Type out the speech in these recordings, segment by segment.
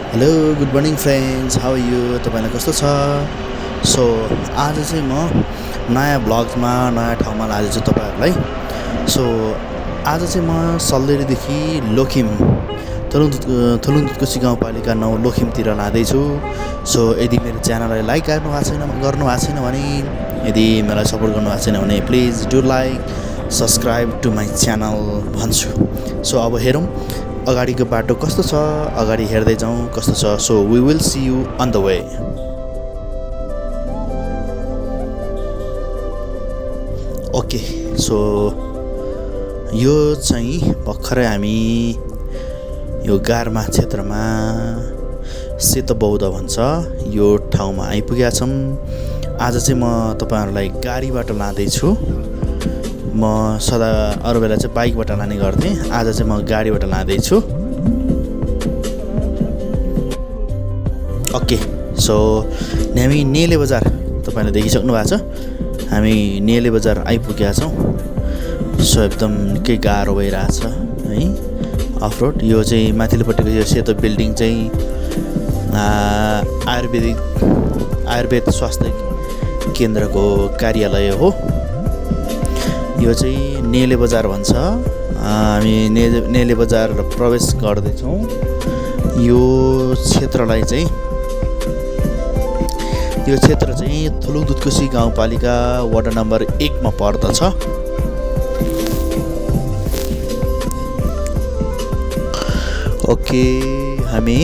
Hello good morning friends, how are you? तपाईँलाई कस्तो छ? सो आज चाहिँ म नयाँ ब्लगमा नयाँ ठाउँमा लाँदैछु तपाईँहरूलाई। सो आज चाहिँ म सल्लेरीदेखि लोखिम थुलुङदुधकोशी गाउँपालिका 9 लोखिमतिर लाँदैछु। सो यदि मेरो च्यानललाई लाइक गर्नुभएको छैन भने, यदि मलाई सपोर्ट गर्नुभएको छैन भने please do like subscribe to my channel भन्छु। सो अब हेरौँ अगाडिको बाटो कस्तो छ, अगाडि हेर्दै जाउँ कस्तो छ। So we will see you on the way. Okay, so यो चाहिँ भर्खरै हामी यो गारमा क्षेत्रमा सेतो बौद्ध भन्छ यो ठाउँमा आइपुगेका छौँ। आज चाहिँ म तपाईँहरूलाई गाडीबाट लाँदैछु। म सदा अरू बेला चाहिँ बाइकबाट लाने गर्थेँ, आज चाहिँ म गाडीबाट लाँदैछु। ओके, सो हामी नेले बजार तपाईँले देखिसक्नु भएको छ, हामी नेले बजार आइपुगेका छौँ। सो एकदम निकै गाह्रो भइरहेछ है अफ रोड। यो चाहिँ माथिल्लोपट्टिको यो सेतो बिल्डिङ चाहिँ आयुर्वेद स्वास्थ्य केन्द्रको कार्यालय हो। यो चाहिँ नेले बजार भन्छ। हामी नेले बजार प्रवेश गर्दैछौँ। यो क्षेत्र चाहिँ थुलुङदुधकोशी गाउँपालिका वार्ड नम्बर 1 मा पर्दछ। ओके, हामी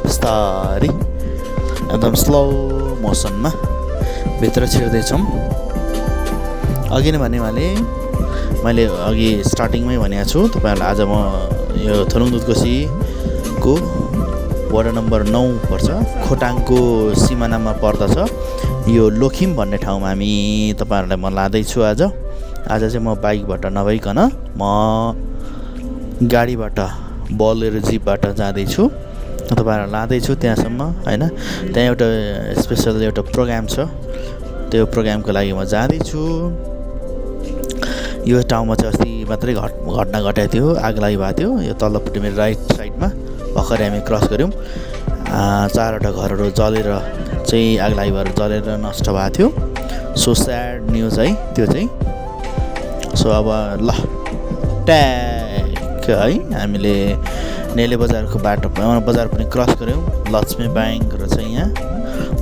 बिस्तारै एकदम स्लो मोसनमा भित्र छिर्दैछौँ। अघि नै मैले अघि स्टार्टिङमै भनेको छु तपाईँहरूलाई, आज म यो थुलुङदुधकोशीको वार्ड नम्बर 9 पर्छ, खोटाङको सिमानामा पर्दछ। यो लोखिम भन्ने ठाउँमा हामी तपाईँहरूलाई म लाँदैछु। आज चाहिँ म बाइकबाट नभइकन म गाडीबाट बोलेरो जिपबाट जाँदैछु, तपाईँहरूलाई लाँदैछु त्यहाँसम्म होइन। त्यहाँ एउटा स्पेसल एउटा प्रोग्राम छ, त्यो प्रोग्रामको लागि म जाँदैछु। यो ठाउँमा चाहिँ अस्ति मात्रै घटना घटेको थियो, आग लागि भएको थियो। यो तल्लोपट्टि मेरो राइट साइडमा भर्खरै हामी क्रस गऱ्यौँ। 4वटा घरहरू जलेर चाहिँ आग लागि भएर जलेर नष्ट भएको थियो। सो स्याड न्युज है त्यो चाहिँ। सो अब ल ट्याक है हामीले नेले बजारको बजार पनि क्रस गऱ्यौँ। लक्ष्मी ब्याङ्क रहेछ यहाँ,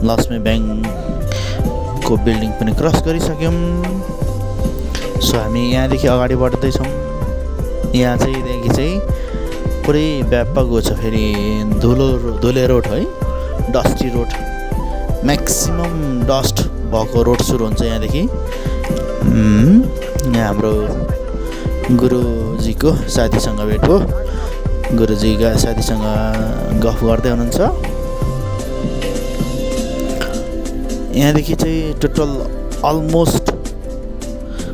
लक्ष्मी ब्याङ्कको बिल्डिङ पनि क्रस गरिसक्यौँ। सो हामी यहाँदेखि अगाडि बढ्दैछौँ। यहाँ चाहिँ पुरै व्यापक छ, फेरि धुले रोड है, डस्टी रोड, म्याक्सिमम डस्ट भएको रोड सुरु हुन्छ यहाँदेखि। यहाँ हाम्रो गुरुजीको साथीसँग भेट हो, गुरुजीका साथीसँग गफ गर्दै हुनुहुन्छ। यहाँदेखि चाहिँ टोटल अलमोस्ट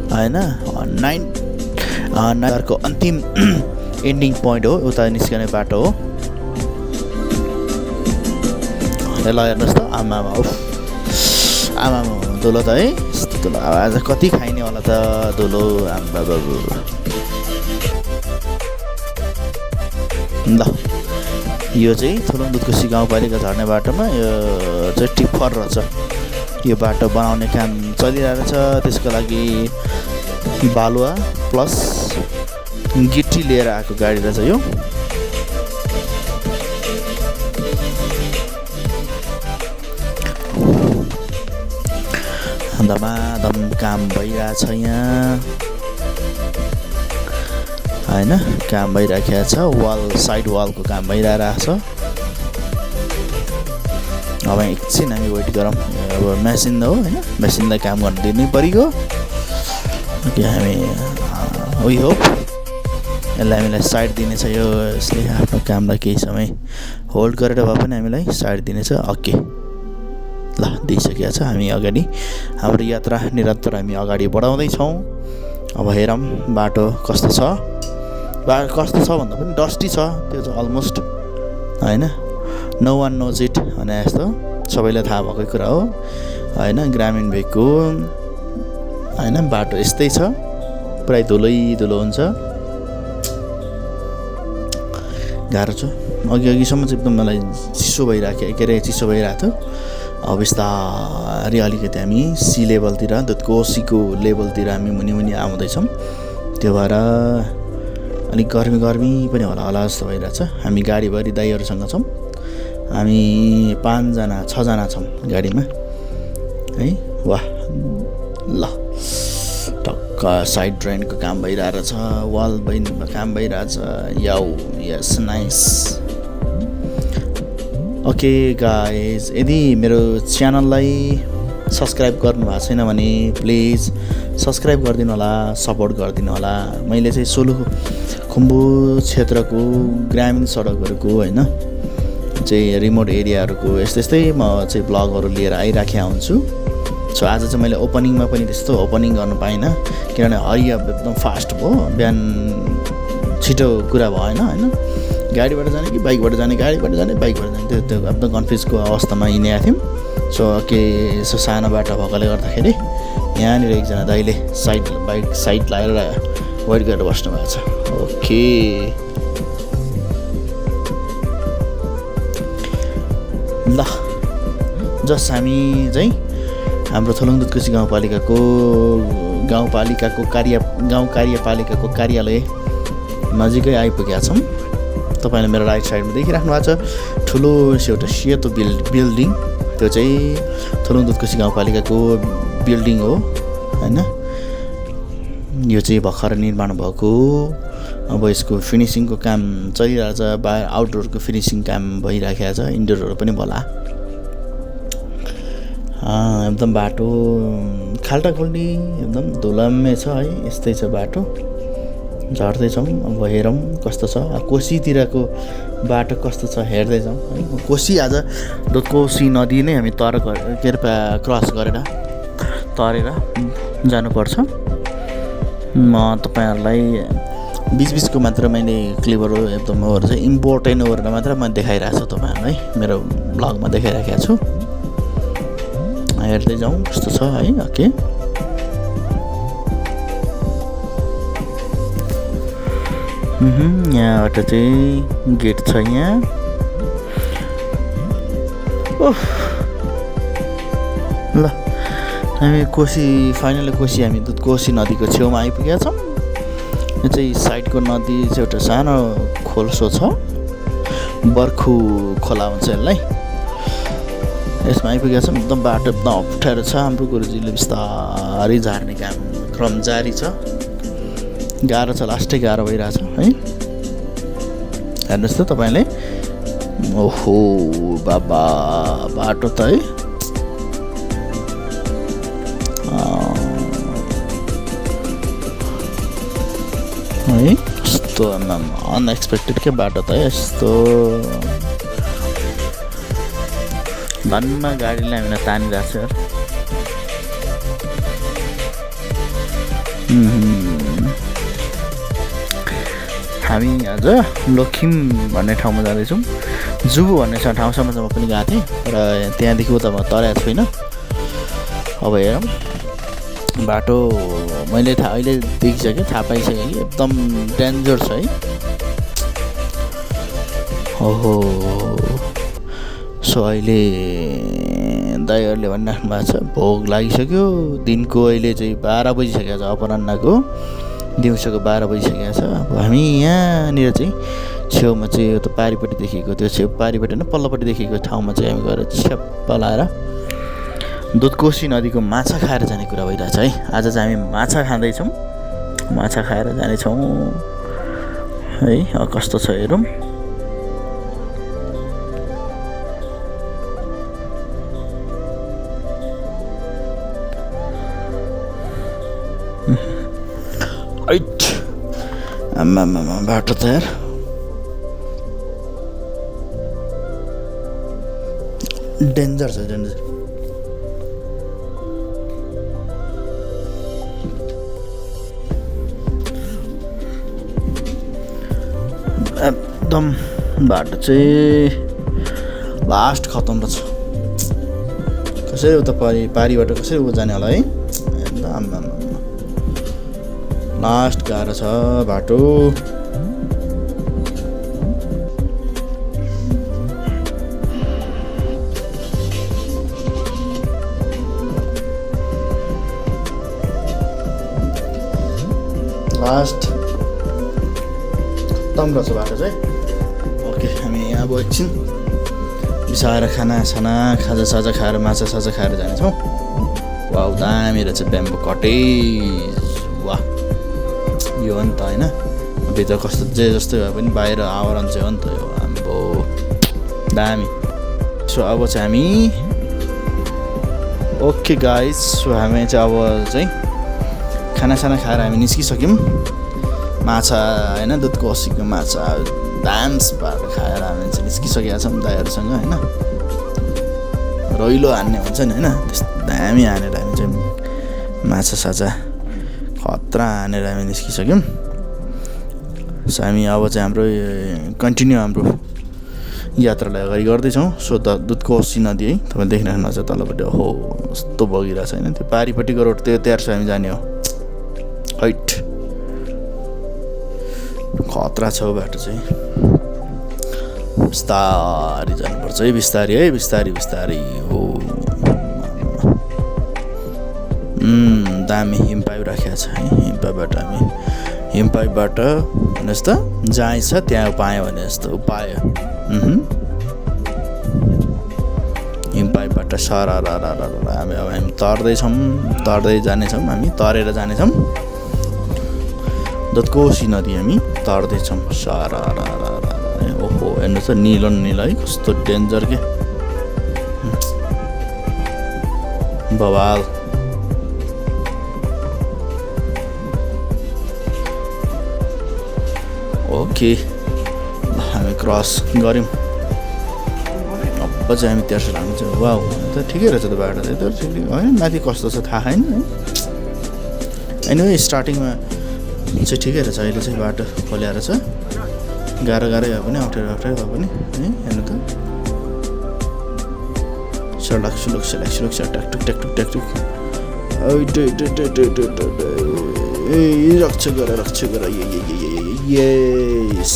होइन 9 अन्तिम एन्डिङ पोइन्ट हो, उता निस्कने बाटो हो। ल हेर्नुहोस् त, आमामा धुलो त है, यस्तो धुलो आज कति खाइने होला त धुलो आम्बा बाबु। ल यो चाहिँ थुलुङदुधकोशी गाउँपालिका झर्ने बाटोमा यो चाहिँ टिप्पर रहेछ। यो बाटो बनाउने काम चलिरहेको छ, त्यसको लागि बालुवा प्लस गिटी लिएर आएको गाडी रहेछ यो। धमाधम काम भइरहेछ यहाँ होइन, काम भइरहेको छ। साइड वालको काम भइरहेको छ। अब एकछिन हामी वेट गरौँ। अब मेसिन हो होइन, मेसिनलाई काम गर्न दिनै परेको। हामी वी होप यसलाई हामीलाई साइड दिनेछ। यसले आफ्नो कामलाई केही समय होल्ड गरेर भए पनि हामीलाई साइड दिनेछ। ओके, ल दिइसकेको छ। हामी अगाडि हाम्रो यात्रा निरन्तर हामी अगाडि बढाउँदैछौँ। अब हेरौँ बाटो कस्तो छ। भन्दा पनि डस्टी छ, त्यो चाहिँ अलमोस्ट होइन, नो वान नोज इट भने जस्तो सबैलाई थाहा भएकै कुरा हो होइन। ग्रामीण भेगको होइन बाटो यस्तै छ, पुरै धुलै धुलो हुन्छ, गाह्रो छ। अघिसम्म चाहिँ एकदम मलाई चिसो भइरहेको के अरे चिसो भइरहेको थियो। अब बिस्तारै अलिकति हामी सी लेभलतिर दुधकोसीको लेभलतिर हामी मुनि आउँदैछौँ। त्यो भएर अलिक गर्मी पनि होला जस्तो भइरहेछ। हामी गाडीभरि दाइहरूसँग छौँ। हामी 6जना छौँ गाडीमा है। वाह ल टक्क साइड ड्रेनको काम भइरहेछ, वाल काम भइरहेछ। याउ यस नाइस। ओके गाइज, यदि मेरो च्यानललाई सब्सक्राइब गर्नुभएको छैन भने प्लिज सब्सक्राइब गरिदिनु होला, सपोर्ट गरिदिनु होला। मैले चाहिँ सोलुखुम्बु क्षेत्रको ग्रामीण सडकहरूको होइन चाहिँ रिमोट एरियाहरूको यस्तै म चाहिँ ब्लगहरू लिएर आइराखेको हुन्छु। सो आज चाहिँ मैले ओपनिङमा पनि त्यस्तो ओपनिङ गर्नु पाइनँ, किनभने हरिया एकदम फास्ट भयो। बिहान छिटो कुरा भएन होइन, गाडीबाट जाने कि बाइकबाट जाने, गाडीबाट जाने बाइकबाट जाने, त्यो एकदम कन्फ्युजको अवस्थामा हिँडेका थियौँ। सो यसो सानो बाटो भएकोले गर्दाखेरि यहाँनिर एकजना दाइले बाइक साइड लगाएर वेट गरेर बस्नु भएको छ। ओके ल जस हामी चाहिँ हाम्रो थोलुङ दुधकोशी गाउँपालिकाको कार्यपालिकाको कार्यालय नजिकै आइपुगेका छौँ। तपाईँले मेरो राइट साइडमा देखिराख्नु भएको छ ठुलो एउटा सेतो बिल्डिङ, त्यो चाहिँ थोलुङ दुधकोशी गाउँपालिकाको बिल्डिङ हो होइन। यो चाहिँ भर्खर निर्माण भएको, अब यसको फिनिसिङको काम चलिरहेछ। बाहिर आउटडोरको फिनिसिङ काम भइराखेको छ, इन्डोरहरू पनि होला। एकदम बाटो खाल्टाखुल्टी एकदम धुलम्मे छ है, यस्तै छ बाटो। झर्दैछौँ, अब हेरौँ कस्तो छ। कोसीतिरको बाटो कस्तो छ हेर्दैछौँ है। कोसी आज दुधकोशी नदी नै हामी क्रस गरेर तरेर जानुपर्छ। म तपाईँहरूलाई बिचबिचको मात्र मैले क्लिपहरू एकदम चाहिँ इम्पोर्टेन्ट गरेर मात्र म देखाइरहेको छु तपाईँहरूलाई, मेरो ब्लगमा देखाइराखेको छु। हेर्दै जाउँ कस्तो छ है। ओके यहाँबाट चाहिँ गेट छ यहाँ। ओह ल हामी फाइनली हामी दुधकोशी नदीको छेउमा आइपुगेका छौँ। यो चाहिँ साइडको नदी चाहिँ एउटा सानो खोल्सो छ, बर्खु खोला भन्छ यसलाई। यसमा आइपुगेका छौँ। एकदम बाटो एकदम अप्ठ्यारो छ। हाम्रो गुरुजीले बिस्तारै झार्ने क्रम जारी छ। गाह्रो छ, लास्टै गाह्रो भइरहेछ है। हेर्नुहोस् त तपाईँले, ओहो बाबा बाटो त है यस्तो अनएक्सपेक्टेड के बाटो त यस्तो धन्न गाडीले हामीलाई तानिरहेको छ। हामी आज लोखिम भन्ने ठाउँमा जाँदैछौँ। जुबु भन्ने ठाउँसम्म चाहिँ म पनि गएको थिएँ, र त्यहाँदेखि उता म तरेको छुइनँ। अब हेरौँ बाटो मैले अहिले देखिसकेँ, थाहा पाइसकेँ कि एकदम डेन्जर छ है। ओहो सो अहिले दाइहरूले भनिराख्नु भएको छ भोग लागिसक्यो। दिनको अहिले चाहिँ 12 बजिसकेको छ, अपराह्नको दिउँसोको 12 बजिसकेको छ। अब हामी यहाँनिर चाहिँ छेउमा चाहिँ यो त पारिपट्टि देखिएको, त्यो छेउ पारिपट्टि होइन पल्लोपट्टि देखिएको ठाउँमा चाहिँ हामी गएर छ्याप्प लाएर दुधकोशी नदीको माछा खाएर जाने कुरा भइरहेछ है। आज चाहिँ हामी माछा खाँदैछौँ, माछा खाएर जानेछौँ है। कस्तो छ हेरौँ। आम्मामा बाटो त यार डेन्जर छ, डेन्जर। एकदम बाटो चाहिँ लास्ट खतम छ। कसरी उता पारिबाट कसरी उता जाने होला है। एकदम लास्ट गाह्रो छ बाटो। फास्ट खत्तम रहेछ बाटो चाहिँ। ओके हामी यहाँ अब एकछिन बिसाएर खानासाना खाजासाजा खाएर माछासाजा खाएर जानेछौँ। वाउ दामी रहेछ ब्याम्बो कटेज। वाह यो हो नि त होइन, भित्र कस्तो जे जस्तै भए पनि बाहिर आवरण चाहिँ हो नि त यो आम्बो दामी। सो अब चाहिँ हामी ओके गाइज, सो हामी चाहिँ अब चाहिँ खानासाना खाएर हामी निस्किसक्यौँ। माछा होइन दुधको असीको माछा डान्स पारेर खाएर हामी चाहिँ निस्किसकेका छौँ दाइहरूसँग होइन। रैलो हान्ने हुन्छ नि होइन, त्यस्तो दामी हानेर हामी चाहिँ माछा साछा खतरा हानेर हामी निस्किसक्यौँ। सो हामी अब चाहिँ हाम्रो कन्टिन्यू हाम्रो यात्रालाई अगाडि गर्दैछौँ। सो दुधको औँसी नदी है तपाईँले देखिरहनु छ तलपट्टि। हो कस्तो बगिरहेको छ होइन, त्यो पारिपट्टिको रोड त्यो तयार छ हामी जाने हो। हैट खतरा छ बाटो चाहिँ, बिस्तारी जानुपर्छ है, बिस्तारी है, बिस्तारी बिस्तारी हो। दामी हिमपाइप राखेको छ है, हिमपाइपबाट हामी हिमपाइपबाट भन्नुहोस् त जहाँ छ त्यहाँ पायो भने जस्तो उपाय। हिमपाइपबाट सरारा हामी अब हामी तर्दै जानेछौँ, हामी तरेर जानेछौँ। दुधकोशी नदी हामी तर्दैछौँ सरारा। ओहो हेर्नुहोस् त निलो निलो है, कस्तो डेन्जर के बवाल। ओके हामी क्रस गऱ्यौँ। अब चाहिँ हामी तेर्सो लाग्छौँ। वाउ त ठिकै रहेछ त बाटो चाहिँ, तर ठिकै होइन, माथि कस्तो छ थाहा छैन है। एनिवे स्टार्टिङमा चाहिँ ठिकै रहेछ, अहिले चाहिँ बाटो खोल्याएर छ। गाह्रो भए पनि अप्ठ्यारो भए पनि है, हेर्नु त सडक सुलुक ट्याकटुक रक्षा गर यस।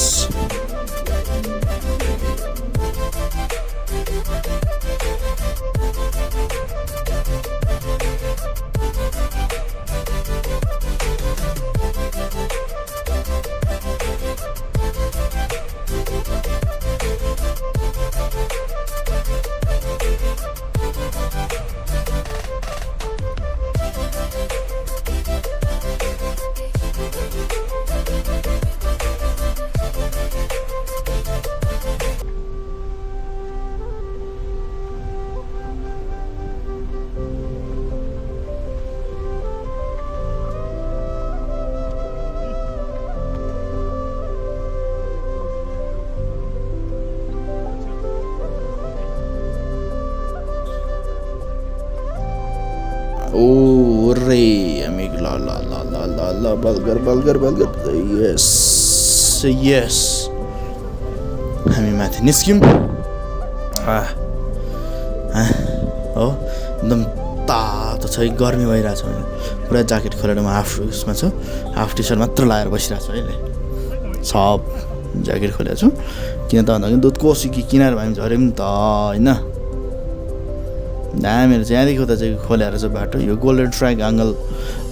ओ रे हामी ल बल्गर यस यस हामी माथि निस्क्यौँ। हो एकदम तातो छ, गर्मी भइरहेको छ। पुरा ज्याकेट खोलेर म हाफ उसमा छु, हाफ टी सर्ट मात्र लगाएर बसिरहेको छु अहिले। सब ज्याकेट खोलेको छु किन त भन्दाखेरि दुधकोशी किनारमा हामी झऱ्यौँ नि त होइन। हामीहरू चाहिँ यहाँदेखि उता चाहिँ खोल्याएर चाहिँ बाटो यो गोल्डन ट्रायङ्गल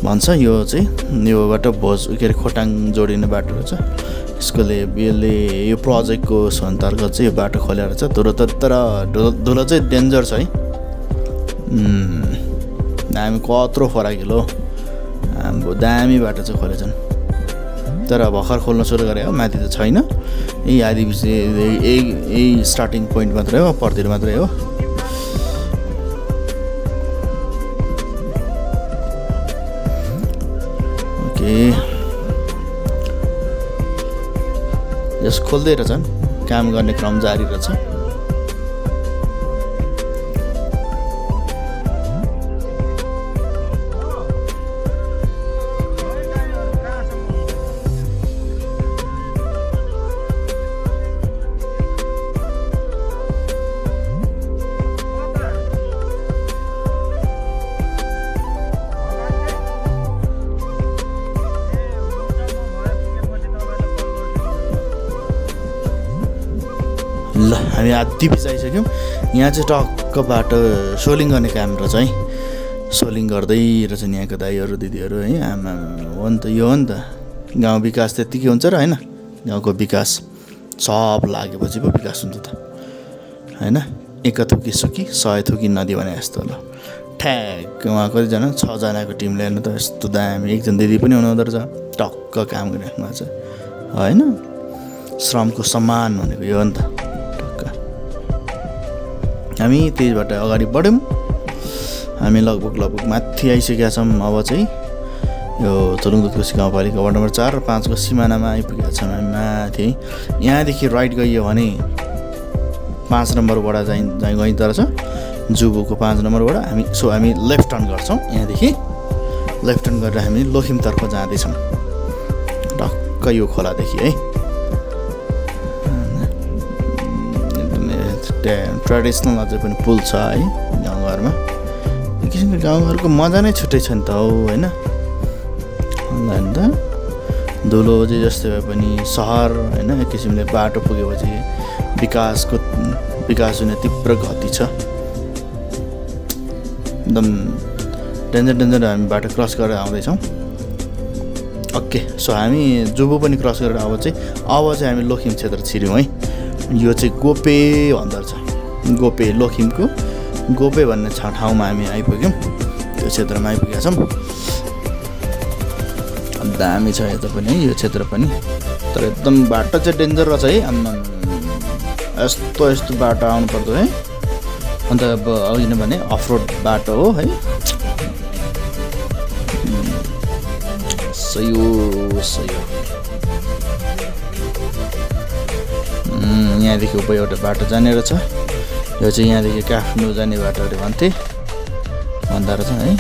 भन्छ। यो चाहिँ योबाट भोज के अरे खोटाङ जोडिने बाटो रहेछ। यसकोले यसले यो प्रोजेक्टको अन्तर्गत चाहिँ यो बाटो खोल्याएर छ। धुलो चाहिँ डेन्जर छ है। हामी कत्रो फराकिलो हाम्रो दामी बाटो चाहिँ खोलेछन्, तर भर्खर खोल्न सुरु गरे हो। माथि त छैन, यही आदि यही स्टार्टिङ पोइन्ट मात्रै हो, पर्तिर मात्रै हो। यस खोल्दै रहेछन्, काम गर्ने क्रम जारी रहेछ। ल हामी आधी बिसाइसक्यौँ। यहाँ चाहिँ टक्क बाटो सोलिङ गर्ने काम रहेछ है। सोलिङ गर्दै रहेछन् यहाँको दाइहरू दिदीहरू है। आमा हो नि त, यो हो नि त गाउँ विकास त्यत्तिकै हुन्छ र होइन, गाउँको विकास सब लागेपछि पो विकास हुन्छ त होइन। एक थुकी सुकी 100 थुकी नदी भने जस्तो ल। ठ्याक उहाँ कतिजना 6जनाको टिमले हेर्नु त यस्तो दामी, एकजना दिदी पनि हुनुहुँदो रहेछ, टक्क काम गरिराख्नु भएको छ होइन। श्रमको सम्मान भनेको यो हो नि त। टक्क हामी त्यसबाट अगाडि बढ्यौँ। हामी लगभग माथि आइसकेका छौँ। अब चाहिँ यो चलुङदुधकोशी गाउँपालिका वार्ड नम्बर 4 र 5 को सिमानामा आइपुगेका छौँ हामी माथि। यहाँदेखि राइट गइयो भने 5 नम्बर वडा गइँदो रहेछ, जुबुको 5 नम्बर वडा। हामी लेफ्ट टर्न गर्छौँ। यहाँदेखि लेफ्ट टर्न गरेर हामी लोखिमतर्फ जाँदैछौँ, टक्क यो खोलादेखि है। ट्रेडिसनल अझै पनि पुल छ है गाउँघरमा। एक किसिमको गाउँघरको मजा नै छुट्टै छ नि त हौ होइन। अन्त धुलो चाहिँ जस्तै भए पनि सहर होइन, एक किसिमले बाटो पुगेपछि विकास हुने तीव्र गति छ। एकदम डेन्जर हामी बाटो क्रस गरेर आउँदैछौँ। ओके, सो हामी जुबु पनि क्रस गरेर अब चाहिँ हामी लोखिम क्षेत्र छिर्यौँ है। यो चाहिँ गोपे भन्दो रहेछ, गोपे लोखिमको गोपे भन्ने ठाउँमा हामी आइपुग्यौँ। त्यो क्षेत्रमा आइपुगेका छौँ। दामी छ यता पनि है यो क्षेत्र पनि, तर एकदम बाटो चाहिँ डेन्जर रहेछ है। यस्तो बाटो आउनु पर्दो है। अन्त अब अघि भने अफरोड बाटो हो है। सही हो। यहाँदेखि उप एउटा बाटो जाने रहेछ। यो चाहिँ यहाँदेखि काठमाडौँ जाने बाटो अरे भन्दा रहेछ है।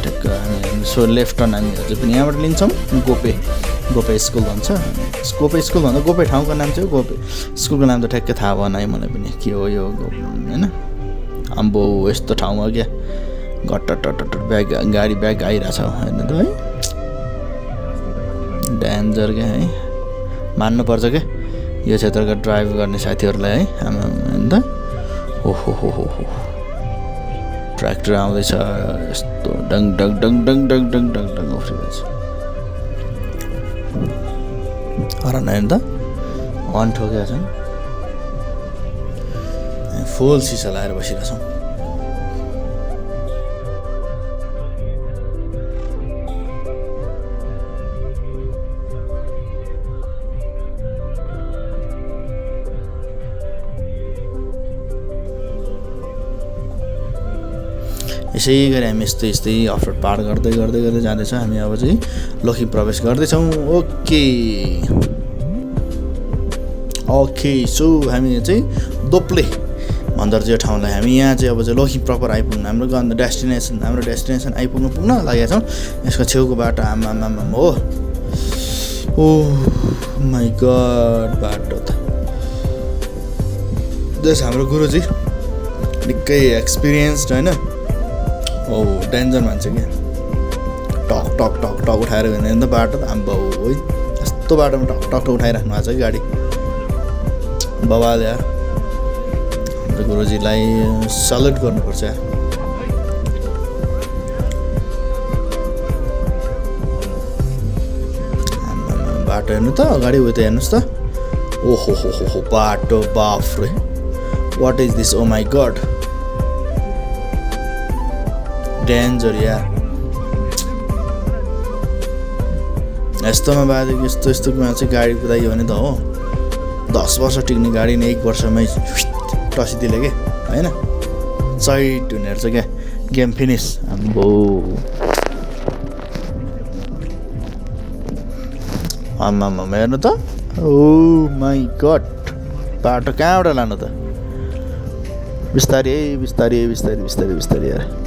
ठ्याक्क हामी सो लेफ्ट टर्न हामी अझै पनि यहाँबाट लिन्छौँ। गोपे स्कुल भन्छ। गोपे स्कुल भन्दा गोपे ठाउँको नाम चाहिँ गोपे स्कुलको नाम त ठ्याक्कै थाहा भएन है मलाई पनि के हो यो होइन। अम्बो यस्तो ठाउँमा क्या घट्ट गाडी ब्याग आइरहेछ होइन त है। डेन्जर क्या है, मान्नुपर्छ क्या यो क्षेत्रका ड्राइभ गर्ने साथीहरूलाई है। होइन त हो ट्र्याक्टर आउँदैछ यस्तो डङ उफ्रिरहेछ। हरन होइन त हर्न ठोकेका छन्। फुल सिसा लाएर बसिरहेछौँ। यसै गरी हामी यस्तै अफरोड पार गर्दै जाँदैछौँ। हामी अब चाहिँ लोखिम प्रवेश गर्दैछौँ। ओके सो हामी चाहिँ दोप्ले भन्दो रहेछ यो ठाउँलाई। हामी यहाँ चाहिँ अब चाहिँ लोखिम प्रपर आइपुग्नु हाम्रो डेस्टिनेसन पुग्न लागेका छौँ। यसको छेउको बाटो आमामामा हो। ओह माई गड, बाटो त जस हाम्रो गुरुजी निकै एक्सपिरियन्स्ड होइन। ओ डेन्जर मान्छे क्या, टक उठाएर गयो भने त बाटो त आम्बो है। यस्तो बाटोमा टक उठाइराख्नु भएको छ कि गाडी। बवाल यार, हाम्रो गुरुजीलाई सल्युट गर्नुपर्छ यार। बाटो हेर्नु त अगाडि उयो त हेर्नुहोस् त। ओहो बाटो बाफ्रे, what is this, oh my god danger यार। यस्तोमा बाजेको यस्तोमा चाहिँ गाडी कुदाइयो भने त हो 10 वर्ष टिक्ने गाडी नै 1 वर्षमै टसिदिले के होइन। चैट हुने रहेछ क्या, गेम फिनिस। आम्बो आम्मामा हेर्नु त। ओ माई गड, बाटो कहाँबाट लानु त? बिस्तारै यार।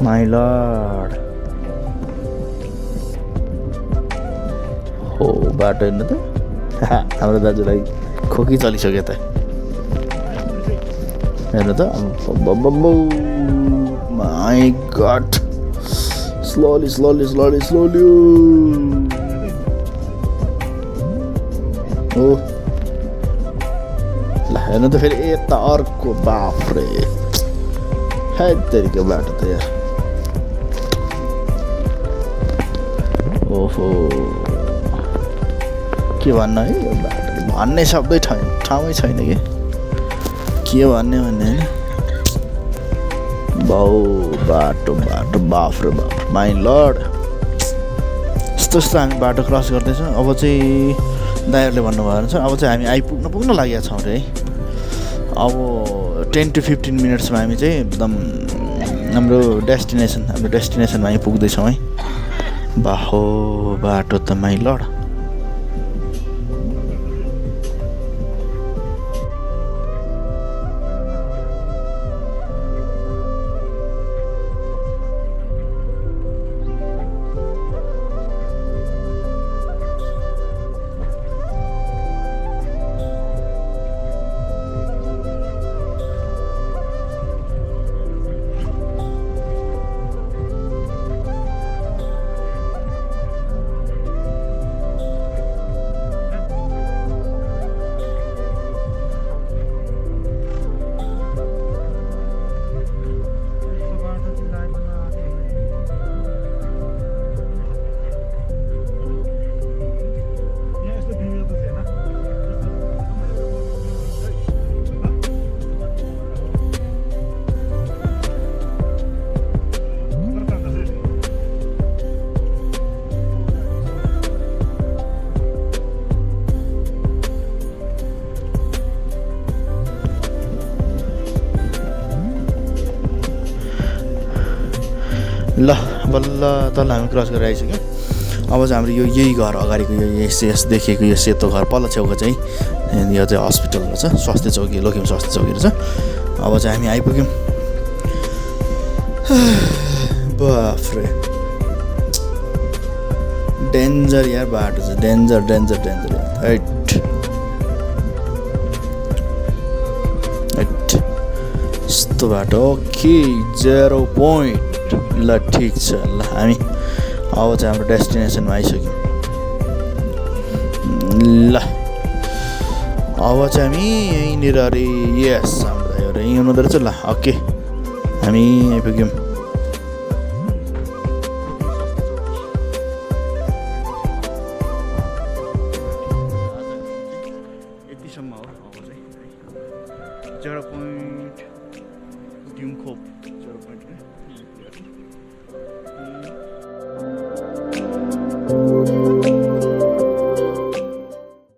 माई लर्ड, हो बाटो हेर्नु त। हाम्रो दाजुलाई खोकी चलिसक्यो त हेर्नु त। माई गड, स्लोली हो ल हेर्नु त फेरि यता अर्को। बाफ्रे हेत्तेरीको बाटो त यार ओहो के भन्न है यो बाटो भन्ने शब्दै ठाउँमै छैन के भन्ने होइन बाउ बाटो बाफ र बाफ माइ लर्ड यस्तो हामी बाटो क्रस गर्दैछौँ अब चाहिँ दाइहरूले भन्नुभएको छ अब चाहिँ हामी पुग्न लागेका छौँ रे है अब 10 to 15 मिनट्समा हामी चाहिँ एकदम हाम्रो डेस्टिनेसनमा हामी पुग्दैछौँ है बाहो बाटो त माइ लड ल बल्ल तल हामी क्रस गरेर आइसक्यौँ अब चाहिँ हाम्रो यही घर अगाडिको यस देखिएको यो सेतो घर पल्लो छेउको चाहिँ यो चाहिँ हस्पिटल रहेछ स्वास्थ्य चौकी लोखिम स्वास्थ्य चौकी रहेछ अब चाहिँ हामी आइपुग्यौँ बाफ्रे डेन्जर यार बाटो चाहिँ डेन्जर हैट यस्तो बाटो ओके 0 पोइन्ट ल ठिक छ ल हामी अब चाहिँ हाम्रो डेस्टिनेसनमा आइसक्यौँ ल अब चाहिँ हामी यहीँनिर अरे यस हाम्रो एउटा यहीँ हुनुहुँदो रहेछ ल ओके हामी आइपुग्यौँ यतिसम्म हो अब चाहिँ 0 पोइन्ट ड्युमखोप